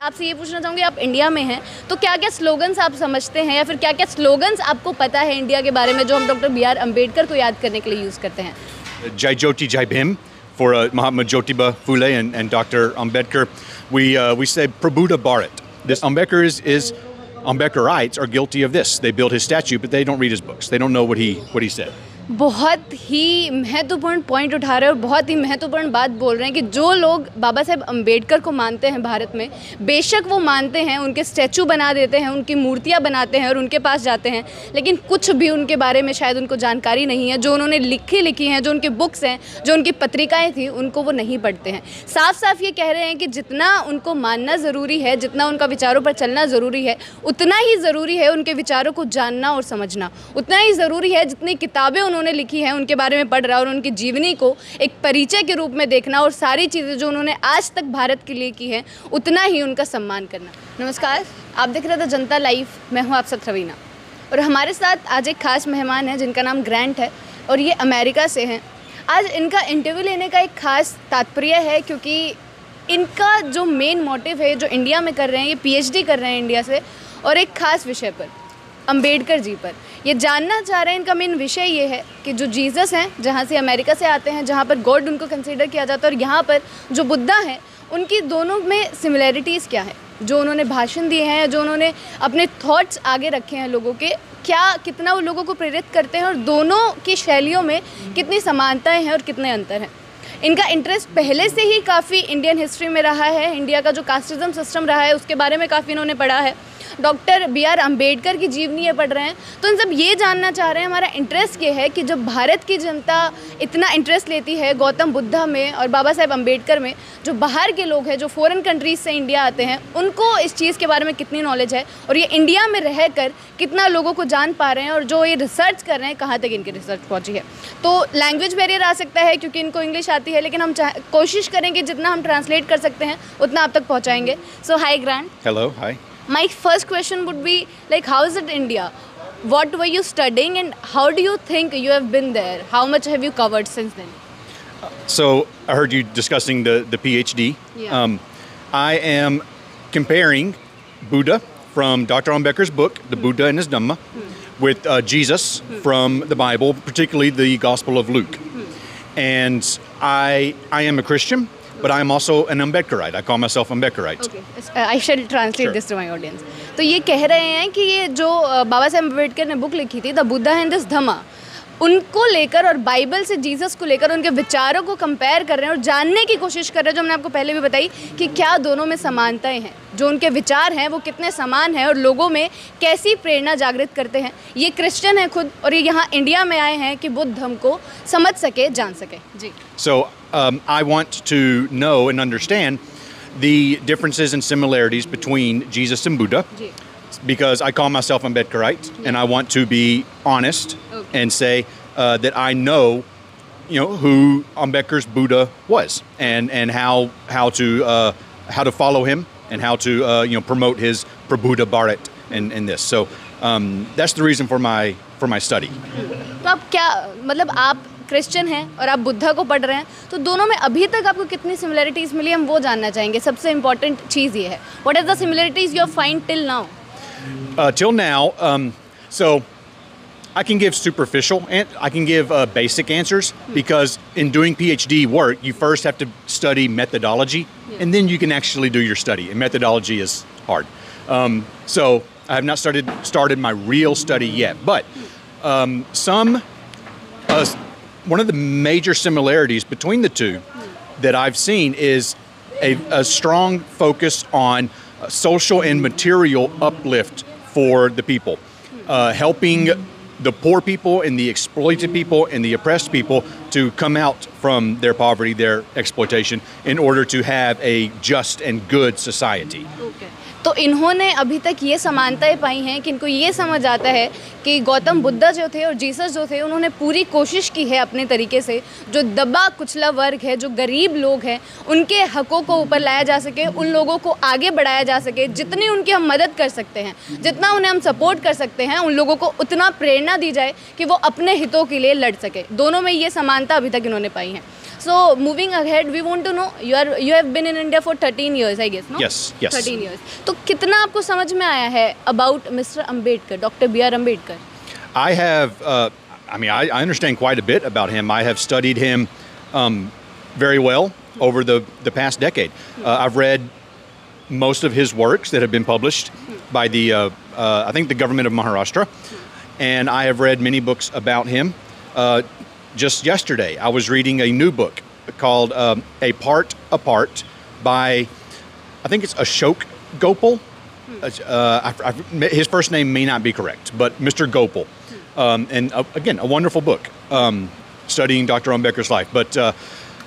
आपसे ये पूछना चाहूँगी, आप इंडिया में हैं तो क्या क्या स्लोगन्स आप समझते हैं या फिर क्या क्या स्लोगन्स आपको पता है इंडिया के बारे में जो हम डॉक्टर B.R. अम्बेडकर को याद करने के लिए यूज़ करते हैं? Jai Jyoti Jai Bhim for Mahatma Jyotiba Phule and Dr. Ambedkar. We say Prabhuda Bharat. This Ambedkarites are guilty of this. They built his statue, but they don't read his books. They don't know what he said. बहुत ही महत्वपूर्ण point उठा रहे हैं और बहुत ही महत्वपूर्ण बात बोल रहे हैं कि जो लोग बाबा साहेब अम्बेडकर को मानते हैं भारत में, बेशक वो मानते हैं, उनके स्टैचू बना देते हैं, उनकी मूर्तियां बनाते हैं और उनके पास जाते हैं, लेकिन कुछ भी उनके बारे में शायद उनको जानकारी नहीं है। जो उन्होंने लिखी हैं, जो उनके बुक्स हैं, जो उनकी पत्रिकाएँ थी, उनको वो नहीं पढ़ते हैं। साफ साफ ये कह रहे हैं कि जितना उनको मानना ज़रूरी है, जितना उनका विचारों पर चलना ज़रूरी है, उतना ही ज़रूरी है उनके विचारों को जानना और समझना। उतना ही ज़रूरी है जितनी किताबें उन्होंने लिखी है उनके बारे में पढ़ रहा और उनकी जीवनी को एक परिचय के रूप में देखना और सारी चीज़ें जो उन्होंने आज तक भारत के लिए की है उतना ही उनका सम्मान करना। नमस्कार, आप देख रहे थे जनता लाइव, मैं हूँ आप सब रवीना और हमारे साथ आज एक खास मेहमान है जिनका नाम ग्रांट है और ये अमेरिका से हैं। आज इनका इंटरव्यू लेने का एक खास तात्पर्य है क्योंकि इनका जो मेन मोटिव है, जो इंडिया में कर रहे हैं, ये PhD कर रहे हैं इंडिया से और एक खास विषय पर, अम्बेडकर जी पर। ये जानना चाह रहे हैं, इनका मेन विषय ये है कि जो जीसस हैं, जहाँ से अमेरिका से आते हैं, जहाँ पर गॉड उनको कंसीडर किया जाता है, और यहाँ पर जो बुद्धा हैं, उनकी दोनों में सिमिलैरिटीज़ क्या है, जो उन्होंने भाषण दिए हैं, जो उन्होंने अपने थॉट्स आगे रखे हैं लोगों के, क्या कितना वो लोगों को प्रेरित करते हैं और दोनों की शैलियों में कितनी समानताएँ हैं और कितने अंतर हैं। इनका इंटरेस्ट पहले से ही काफ़ी इंडियन हिस्ट्री में रहा है, इंडिया का जो कास्टिज़म सिस्टम रहा है उसके बारे में काफ़ी इन्होंने पढ़ा है। Doctor B.R. अम्बेडकर की जीवनी ये पढ़ रहे हैं, तो इन सब ये जानना चाह रहे हैं। हमारा इंटरेस्ट ये है कि जब भारत की जनता इतना इंटरेस्ट लेती है गौतम बुद्धा में और बाबा साहेब अम्बेडकर में, जो बाहर के लोग हैं, जो फॉरेन कंट्रीज़ से इंडिया आते हैं, उनको इस चीज़ के बारे में कितनी नॉलेज है और ये इंडिया में रहकर कितना लोगों को जान पा रहे हैं और जो ये रिसर्च कर रहे हैं कहाँ तक इनकी रिसर्च पहुँची है। तो लैंग्वेज बैरियर आ सकता है क्योंकि इनको इंग्लिश आती है, लेकिन हम कोशिश करेंगे जितना हम ट्रांसलेट कर सकते हैं उतना आप तक पहुँचाएंगे। So high grant. Hello, hi. My first question would be like, how is it India? What were you studying and how do you think you have been there? How much have you covered since then? So I heard you discussing the PhD. Yeah. I am comparing Buddha from Dr. Ambedkar's book, The Buddha and His Dhamma, with Jesus from the Bible, particularly the Gospel of Luke. And I am a Christian, but I am also an Ambedkarite. I call myself Ambedkarite. Okay. I shall translate this to my audience. तो ये कह रहे हैं कि ये जो बाबा साहेब अम्बेडकर ने book लिखी थी, द बुद्धा एंड दिस धम्मा, उनको लेकर और बाइबल से जीसस को लेकर उनके विचारों को कंपेयर कर रहे हैं और जानने की कोशिश कर रहे हैं, जो मैंने आपको पहले भी बताई, कि क्या दोनों में समानताएं हैं, जो उनके विचार हैं वो कितने समान हैं और लोगों में कैसी प्रेरणा जागृत करते हैं। ये क्रिश्चियन हैं खुद और ये यहाँ इंडिया में आए हैं कि बुद्ध धर्म को समझ सके, जान सके। जी। So I want to know and understand the differences and similarities between Jesus and Buddha. Ji. Because I call myself Ambedkarite, and I want to be honest and say that I know, who Ambedkar's Buddha was, and how to follow him, and how to promote his Prabhuda Bharat and this. So that's the reason for my study. तो आप क्या मतलब, आप Christian हैं और आप बुद्धा को पढ़ रहे हैं, तो दोनों में अभी तक आपको कितनी सिमिलरिटीज़ मिली, हम वो जानना चाहेंगे। सबसे इम्पोर्टेंट चीज़ ये है, what is the similarities you have find till now? Till now, so I can give superficial, I can give basic answers, because in doing PhD work, you first have to study methodology, and then you can actually do your study, and methodology is hard. So I have not started my real study yet, but one of the major similarities between the two that I've seen is a strong focus on social and material uplift for the people, helping the poor people and the exploited people and the oppressed people to come out from their poverty, their exploitation, in order to have a just and good society. Okay. तो इन्होंने अभी तक ये समानताएं पाई हैं कि इनको ये समझ आता है कि गौतम बुद्धा जो थे और जीसस जो थे, उन्होंने पूरी कोशिश की है अपने तरीके से, जो दबा कुचला वर्ग है, जो गरीब लोग हैं, उनके हकों को ऊपर लाया जा सके, उन लोगों को आगे बढ़ाया जा सके, जितनी उनकी हम मदद कर सकते हैं, जितना उन्हें हम सपोर्ट कर सकते हैं, उन लोगों को उतना प्रेरणा दी जाए कि वो अपने हितों के लिए लड़ सके। दोनों में ये समानता अभी तक इन्होंने पाई है। So moving ahead, we want to know you have been in India for 13 years, I guess, no? Yes, yes. 13 years. तो कितना आपको समझ में आया है about Mr. Ambedkar, Dr. B.R. Ambedkar? I have, I understand quite a bit about him. I have studied him very well over the past decade. I've read most of his works that have been published by I think the government of Maharashtra. And I have read many books about him. Just yesterday, I was reading a new book called A Part Apart by, I think it's Ashok Gopal. His first name may not be correct, but Mr. Gopal. And again, a wonderful book studying Dr. Ambedkar's life. But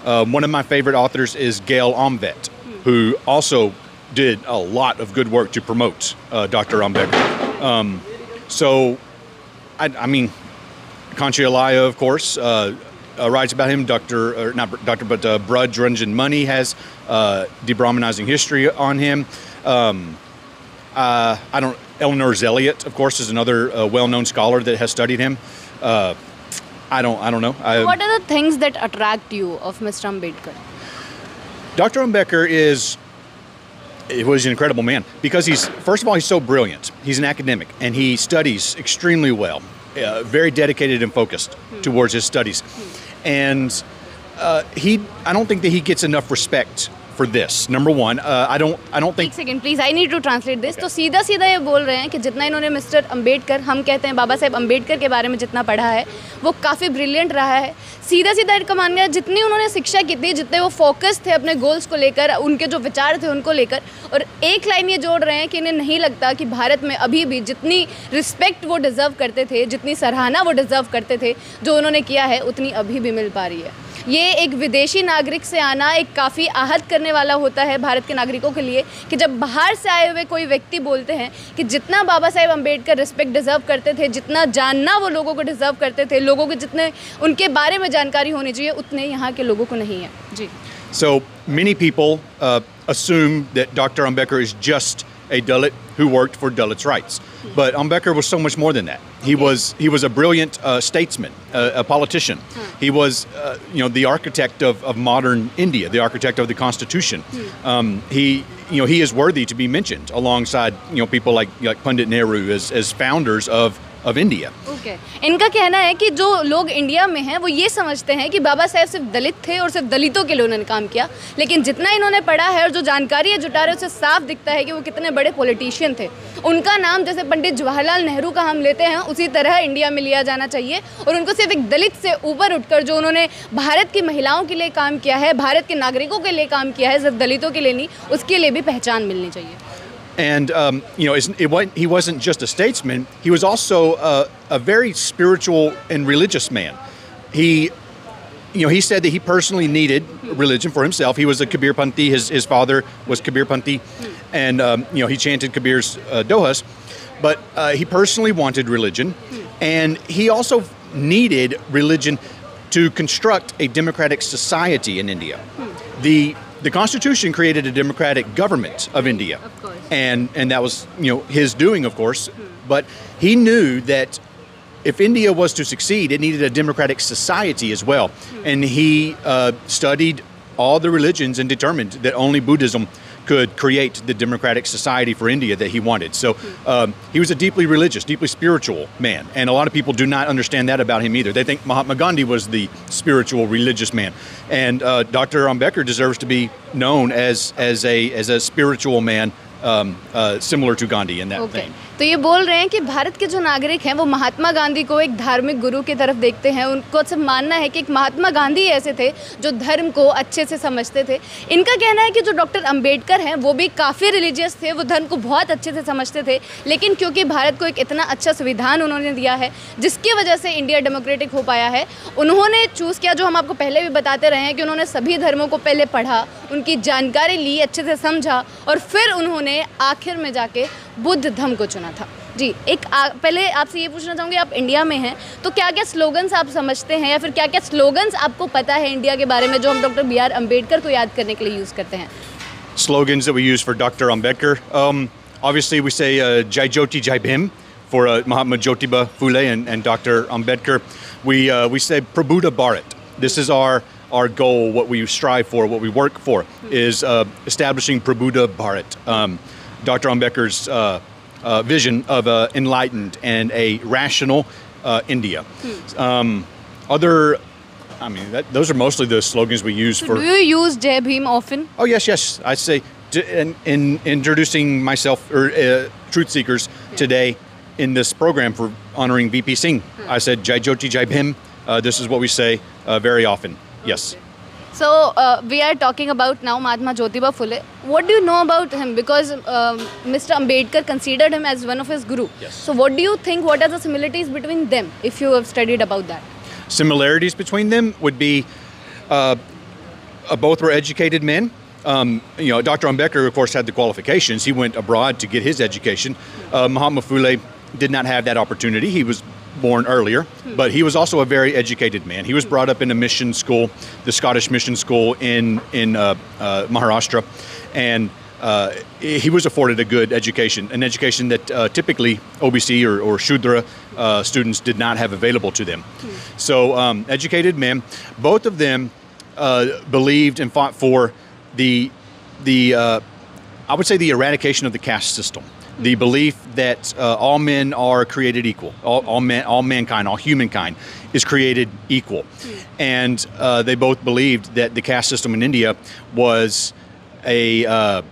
one of my favorite authors is Gail Omvet, who also did a lot of good work to promote Dr. Ambedkar. So, I mean, Conchialaya, of course, writes about him. Brudge Ranjan Money has debrahmanizing history on him. Eleanor Zelliot, of course, is another well-known scholar that has studied him. I don't know. What are the things that attract you of Mr. Ambedkar? Dr. Ambedkar was an incredible man because first of all, he's so brilliant. He's an academic and he studies extremely well. Very dedicated and focused towards his studies. And I don't think that he gets enough respect for this. Number one, I don't think... एक second please, I need to translate this. तो सीधा सीधा ये बोल रहे हैं कि जितना इन्होंने मिस्टर अम्बेडकर, हम कहते हैं बाबा साहेब अम्बेडकर के बारे में जितना पढ़ा है वो काफ़ी ब्रिलियंट रहा है. सीधा सीधा इनका मान गया जितनी उन्होंने शिक्षा की थी, जितने वो फोकस थे अपने गोल्स को लेकर, उनके जो विचार थे उनको लेकर, और एक लाइन ये जोड़ रहे हैं कि इन्हें नहीं लगता कि भारत में अभी भी जितनी रिस्पेक्ट वो डिज़र्व करते थे, जितनी सराहना वो डिज़र्व करते थे, जो उन्होंने किया है उतनी अभी भी मिल पा रही है. ये एक विदेशी नागरिक से आना एक काफ़ी आहत करने वाला होता है भारत के नागरिकों के लिए कि जब बाहर से आए हुए कोई व्यक्ति बोलते हैं कि जितना बाबा साहेब अम्बेडकर रिस्पेक्ट डिज़र्व करते थे, जितना जानना वो लोगों को डिज़र्व करते थे, लोगों के जितने उनके बारे में जानकारी होनी चाहिए उतने यहाँ के लोगों को नहीं है. जी. So many people assume that Dr. Ambedkar is just a Dalit who worked for Dalits' rights. But Ambedkar was so much more than that. He was a brilliant statesman, a politician. He was, the architect of modern India, the architect of the Constitution. He is worthy to be mentioned alongside, people like Pandit Nehru as founders of India. Okay. इनका कहना है कि जो लोग India में हैं वो ये समझते हैं कि बाबा साहेब सिर्फ दलित थे और सिर्फ दलितों के लिए उन्होंने काम किया, लेकिन जितना इन्होंने पढ़ा है और जो जानकारी है जुटा रहे हैं उससे साफ दिखता है कि वो कितने बड़े पॉलिटिशियन थे. उनका नाम जैसे पंडित जवाहरलाल नेहरू का हम लेते हैं उसी तरह इंडिया में लिया जाना चाहिए, और उनको सिर्फ एक दलित से ऊपर उठकर जो उन्होंने भारत की महिलाओं के लिए काम किया है, भारत के नागरिकों के लिए काम किया है, सिर्फ दलितों के लिए नहीं, उसके लिए भी पहचान मिलनी चाहिए. And, he wasn't just a statesman, he was also a very spiritual and religious man. He said that he personally needed religion for himself. He was a Kabir Panthi, his father was Kabir Panthi, and, he chanted Kabir's dohas, but he personally wanted religion, and he also needed religion to construct a democratic society in India. The Constitution created a democratic government of India. Of course. And that was, his doing, of course. But he knew that if India was to succeed, it needed a democratic society as well. And he studied all the religions and determined that only Buddhism could create the democratic society for India that he wanted. So he was a deeply religious, deeply spiritual man. And a lot of people do not understand that about him either. They think Mahatma Gandhi was the spiritual, religious man. And Dr. Ambedkar deserves to be known as a spiritual man, similar to Gandhi in that vein. तो ये बोल रहे हैं कि भारत के जो नागरिक हैं वो महात्मा गांधी को एक धार्मिक गुरु की तरफ देखते हैं. उनको सब मानना है कि एक महात्मा गांधी ऐसे थे जो धर्म को अच्छे से समझते थे. इनका कहना है कि जो डॉक्टर अंबेडकर हैं वो भी काफ़ी रिलीजियस थे, वो धर्म को बहुत अच्छे से समझते थे, लेकिन क्योंकि भारत को एक इतना अच्छा संविधान उन्होंने दिया है जिसकी वजह से इंडिया डेमोक्रेटिक हो पाया है, उन्होंने चूज़ किया, जो हम आपको पहले भी बताते रहे हैं कि उन्होंने सभी धर्मों को पहले पढ़ा, उनकी जानकारी ली, अच्छे से समझा, और फिर उन्होंने आखिर में जाके बुद्ध धर्म को चुना था. जी, पहले आपसे ये पूछना चाहूँगी, आप इंडिया में हैं तो क्या क्या स्लोगन्स आप समझते हैं या फिर क्या क्या स्लोगन्स आपको पता है इंडिया के बारे में जो हम डॉक्टर B.R. अम्बेडकर को याद करने के लिए यूज़ करते हैं? Slogans that we use for Dr. Ambedkar. Obviously we say Jai Jyoti Jai Bhim for Mahatma Jyotiba Phule and Dr. Ambedkar. We say Prabhuda Bharat. This is our our goal, what we strive for, what we work for, is establishing Prabuddha Bharat, Dr. Ambedkar's vision of an enlightened and a rational India. Those are mostly the slogans we use for. Do you use Jai Bhim often? Oh yes. I say in introducing myself or Truth Seekers today in this program for honoring VP Singh, I said Jai Jyoti Jai Bhim. This is what we say very often. Yes. So we are talking about now Mahatma Jyotiba Phule. What do you know about him? Because Mr. Ambedkar considered him as one of his guru. Yes. So what do you think? What are the similarities between them? If you have studied about that. Similarities between them would be both were educated men. Dr. Ambedkar, of course, had the qualifications. He went abroad to get his education. Mahatma Phule did not have that opportunity. He was born earlier, but he was also a very educated man. He was brought up in a mission school, the Scottish mission school in Maharashtra, and he was afforded a good education, an education that typically OBC or Shudra students did not have available to them. So educated men, both of them believed and fought for the I would say the eradication of the caste system. The belief that all men are created equal, all mankind, all humankind is created equal. And they both believed that the caste system in India was had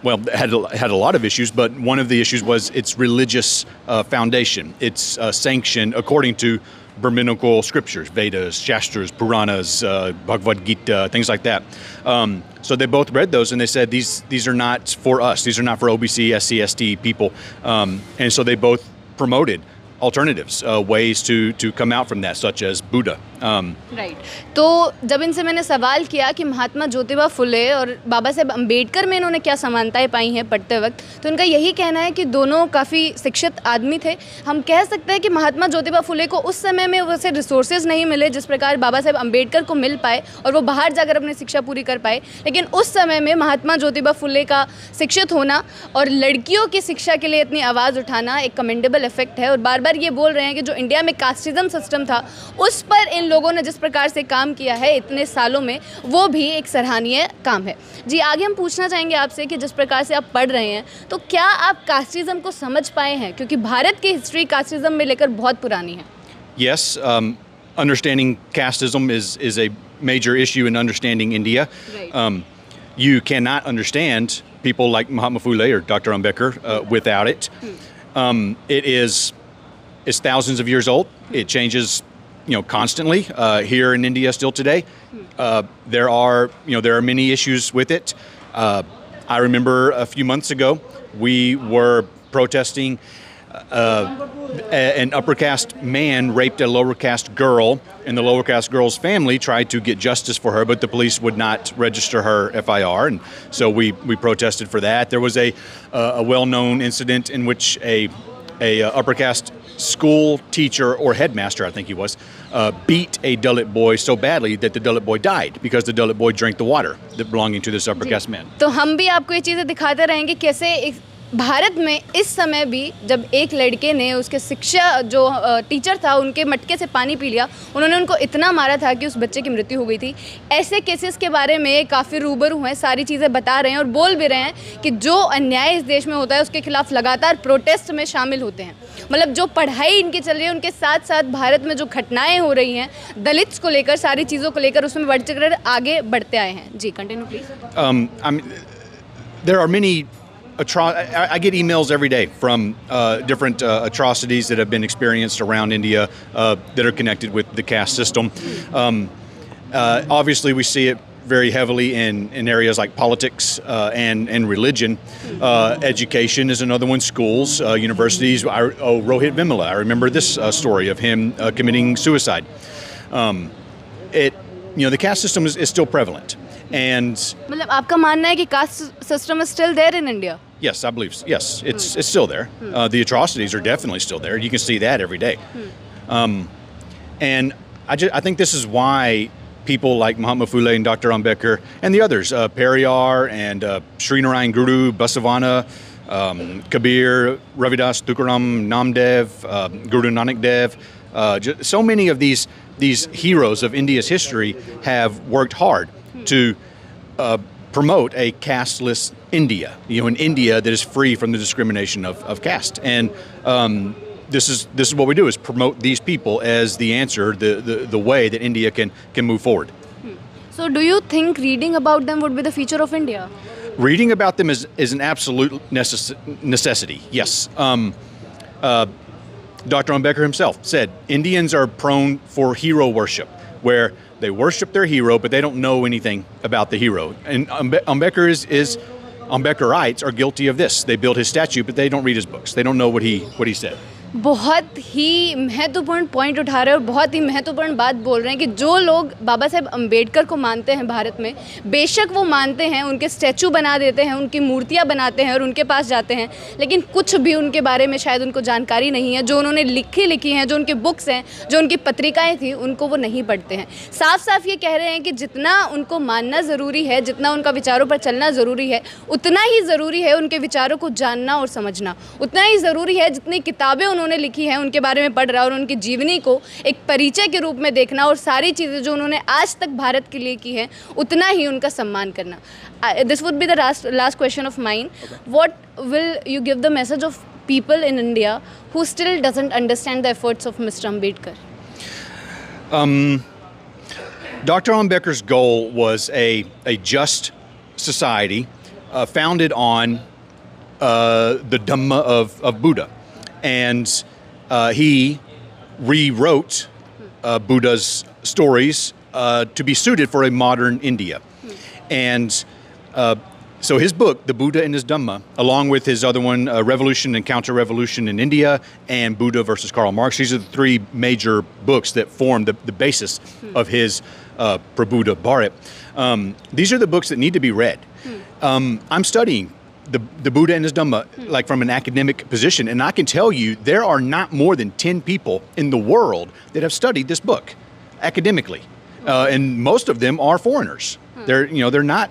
a lot of issues, but one of the issues was its religious foundation, its sanction according to Brahminical scriptures, Vedas, Shastras, Puranas, Bhagavad Gita, things like that. So they both read those and they said, these are not for us. These are not for OBC, SC, ST people. And so they both promoted alternatives, ways to come out from that, such as Buddha. Right तो जब इनसे मैंने सवाल किया कि महात्मा ज्योतिबा फुले और बाबा साहेब अम्बेडकर में इन्होंने क्या समानताएं पाई हैं पढ़ते वक्त, तो उनका यही कहना है कि दोनों काफ़ी शिक्षित आदमी थे. हम कह सकते हैं कि महात्मा ज्योतिबा फुले को उस समय में वैसे रिसोर्सेज नहीं मिले जिस प्रकार बाबा साहेब अम्बेडकर को मिल पाए और वो बाहर जाकर अपनी शिक्षा पूरी कर पाए. लेकिन उस समय में महात्मा ज्योतिबा फुले का शिक्षित होना और लड़कियों की शिक्षा के लिए इतनी आवाज़ उठाना एक कमेंडेबल इफेक्ट है. और बार बार ये बोल रहे हैं कि जो इंडिया में कास्टिज्म सिस्टम था उस पर इन लोगों ने जिस प्रकार से काम किया है इतने सालों में, वो भी एक सराहनीय काम है. जी, आगे हम पूछना चाहेंगे आपसे कि जिस प्रकार से आप पढ़ रहे हैं तो क्या आप कास्टिज्म को समझ पाए हैं, क्योंकि भारत की हिस्ट्री कास्टिज्म में लेकर बहुत पुरानी है. Yes, understanding casteism is a major issue in understanding India. Right. You cannot understand people like Mahatma Phule or Dr. Ambedkar without it. It's thousands of years old. It changes, constantly here in India still today. There are many issues with it. I remember a few months ago we were protesting. An upper caste man raped a lower caste girl, and the lower caste girl's family tried to get justice for her, but the police would not register her FIR, and so we protested for that. There was a well-known incident in which a upper caste school teacher or headmaster, I think he was, beat a Dalit boy so badly that the Dalit boy died because the Dalit boy drank the water that belonging to this upper caste man. तो हम भी आपको ये चीज़ें दिखाते रहेंगे कैसे भारत में इस समय भी जब एक लड़के ने उसके शिक्षा जो टीचर था उनके मटके से पानी पी लिया, उन्होंने उनको इतना मारा था कि उस बच्चे की मृत्यु हो गई थी. ऐसे केसेस के बारे में काफ़ी रूबरू हैं, सारी चीज़ें बता रहे हैं और बोल भी रहे हैं कि जो अन्याय इस देश में होता है उसके खिलाफ लगातार प्रोटेस्ट में शामिल होते हैं. मतलब जो पढ़ाई इनकी चल रही है उनके साथ साथ भारत में जो घटनाएँ हो रही हैं दलित्स को लेकर, सारी चीज़ों को लेकर, उसमें बढ़ चढ़कर आगे बढ़ते आए हैं. जी, continue please. There are many I get emails every day from different atrocities that have been experienced around India that are connected with the caste system. Obviously, we see it very heavily in areas like politics and religion. Education is another one. Schools, universities. Rohit Vimala. I remember this story of him committing suicide. The caste system is still prevalent. And मतलब आपका मानना है कि caste system is still there in India? Yes, I believe so. Yes, it's still there. The atrocities are definitely still there. You can see that every day. And I think this is why people like Mahatma Phule and Dr. Ambedkar and the others, Periyar and Srinarayan Guru, Basavana, Kabir, Ravidas, Tukaram, Namdev, Guru Nanak Dev, so many of these these heroes of India's history have worked hard to promote a casteless India, an India that is free from the discrimination of caste. And this is what we do, is promote these people as the answer, the way that India can move forward. So do you think reading about them would be the future of India? Reading about them is an absolute necessity, yes. Dr. Ambedkar himself said Indians are prone for hero worship, where they worship their hero, but they don't know anything about the hero. And Ambedkarites are guilty of this. They build his statue, but they don't read his books. They don't know what he said. बहुत ही महत्वपूर्ण point उठा रहे हैं और बहुत ही महत्वपूर्ण बात बोल रहे हैं कि जो लोग बाबा साहेब अम्बेडकर को मानते हैं भारत में, बेशक वो मानते हैं, उनके स्टैचू बना देते हैं, उनकी मूर्तियां बनाते हैं और उनके पास जाते हैं, लेकिन कुछ भी उनके बारे में शायद उनको जानकारी नहीं है। जो उन्होंने लिखी हैं, जो उनकी बुक्स हैं, जो उनकी पत्रिकाएँ थी, उनको वो नहीं पढ़ते हैं। साफ साफ ये कह रहे हैं कि जितना उनको मानना ज़रूरी है, जितना उनका विचारों पर चलना ज़रूरी है, उतना ही ज़रूरी है उनके विचारों को जानना और समझना। उतना ही ज़रूरी है जितनी किताबें उन्होंने लिखी हैं उनके बारे में पढ़ रहा और उनकी जीवनी को एक परिचय के रूप में देखना और सारी चीज़ें जो उन्होंने आज तक भारत के लिए की हैं उतना ही उनका सम्मान करना। This would be the last question of mine. What will you give the message of people in India who still doesn't understand the efforts of Mr. Ambedkar? Dr. Ambedkar's goal was a just society founded on the Dhamma of Buddha. And he rewrote Buddha's stories to be suited for a modern India. And so his book, The Buddha and His Dhamma, along with his other one, Revolution and Counter-Revolution in India, and Buddha versus Karl Marx, these are the three major books that form the basis of his Prabuddha Bharat. These are the books that need to be read. I'm studying the Buddha and His Dhamma like from an academic position, and I can tell you there are not more than 10 people in the world that have studied this book academically, and most of them are foreigners. They're not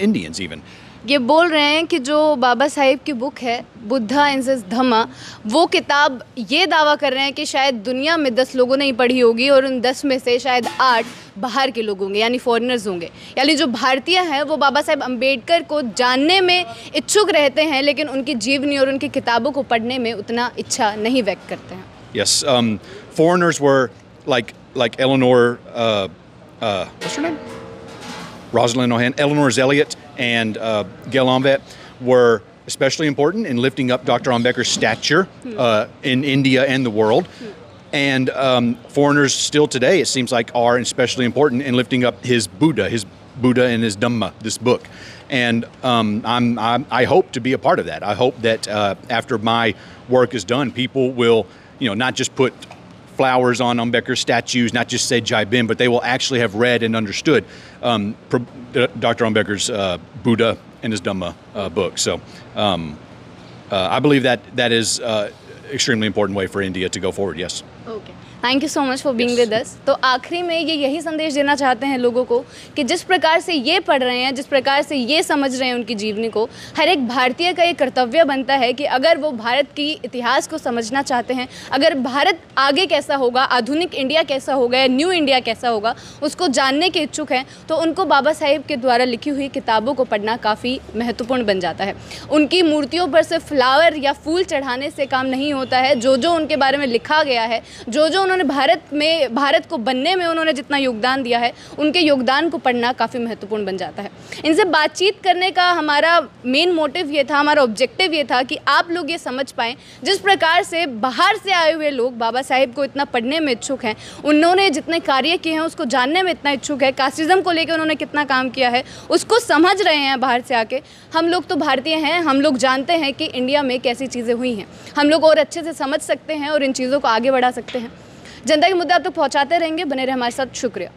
Indians even. ये बोल रहे हैं कि जो बाबा साहेब की book है Buddha and his धम्मा, वो किताब ये दावा कर रहे हैं कि शायद दुनिया में 10 लोगों ने ही पढ़ी होगी और उन 10 में से शायद 8 बाहर के लोग होंगे, यानी फॉरेनर्स होंगे। यानी जो भारतीय हैं वो बाबा साहेब अम्बेडकर को जानने में इच्छुक रहते हैं, लेकिन उनकी जीवनी और उनकी किताबों को पढ़ने में उतना इच्छा नहीं व्यक्त करते हैं। Yes, foreigners were like Eleanor, what's her name? Rosalind Ohan, Eleanor Elliott, and Gail Anvet were especially important in lifting up Dr. Ambedkar's stature in India and the world. And foreigners still today, it seems like, are especially important in lifting up his Buddha and his Dhamma, this book. And I hope to be a part of that. I hope that after my work is done, people will, not just put flowers on Ambedkar statues, not just say Jai Bhim, but they will actually have read and understood Dr. Ambedkar's Buddha and his Dhamma book. So I believe that is extremely important way for India to go forward. Yes. Okay. Thank you so much for being with us. तो आखिरी में ये यही संदेश देना चाहते हैं लोगों को कि जिस प्रकार से ये पढ़ रहे हैं, जिस प्रकार से ये समझ रहे हैं उनकी जीवनी को, हर एक भारतीय का ये कर्तव्य बनता है कि अगर वो भारत की इतिहास को समझना चाहते हैं, अगर भारत आगे कैसा होगा, आधुनिक इंडिया कैसा होगा या न्यू इंडिया कैसा होगा, उसको जानने के इच्छुक हैं, तो उनको बाबा साहेब के द्वारा लिखी हुई किताबों को पढ़ना काफ़ी महत्वपूर्ण बन जाता है। उनकी मूर्तियों पर सिर्फ फ्लावर या फूल चढ़ाने से काम नहीं होता है। जो उनके बारे में लिखा गया है, जो उन्होंने भारत को बनने में उन्होंने जितना योगदान दिया है, उनके योगदान को पढ़ना काफ़ी महत्वपूर्ण बन जाता है। इनसे बातचीत करने का हमारा मेन मोटिव ये था, हमारा ऑब्जेक्टिव ये था कि आप लोग ये समझ पाएँ जिस प्रकार से बाहर से आए हुए लोग बाबा साहेब को इतना पढ़ने में इच्छुक हैं, उन्होंने जितने कार्य किए हैं उसको जानने में इतना इच्छुक है, कास्टिज्म को लेकर उन्होंने कितना काम किया है उसको समझ रहे हैं बाहर से आके। हम लोग तो भारतीय हैं, हम लोग जानते हैं कि इंडिया में कैसी चीज़ें हुई हैं, हम लोग और अच्छे से समझ सकते हैं और इन चीज़ों को आगे बढ़ा सकते हैं। जनता के मुद्दे आप तक पहुंचाते रहेंगे, बने रहे हमारे साथ। शुक्रिया।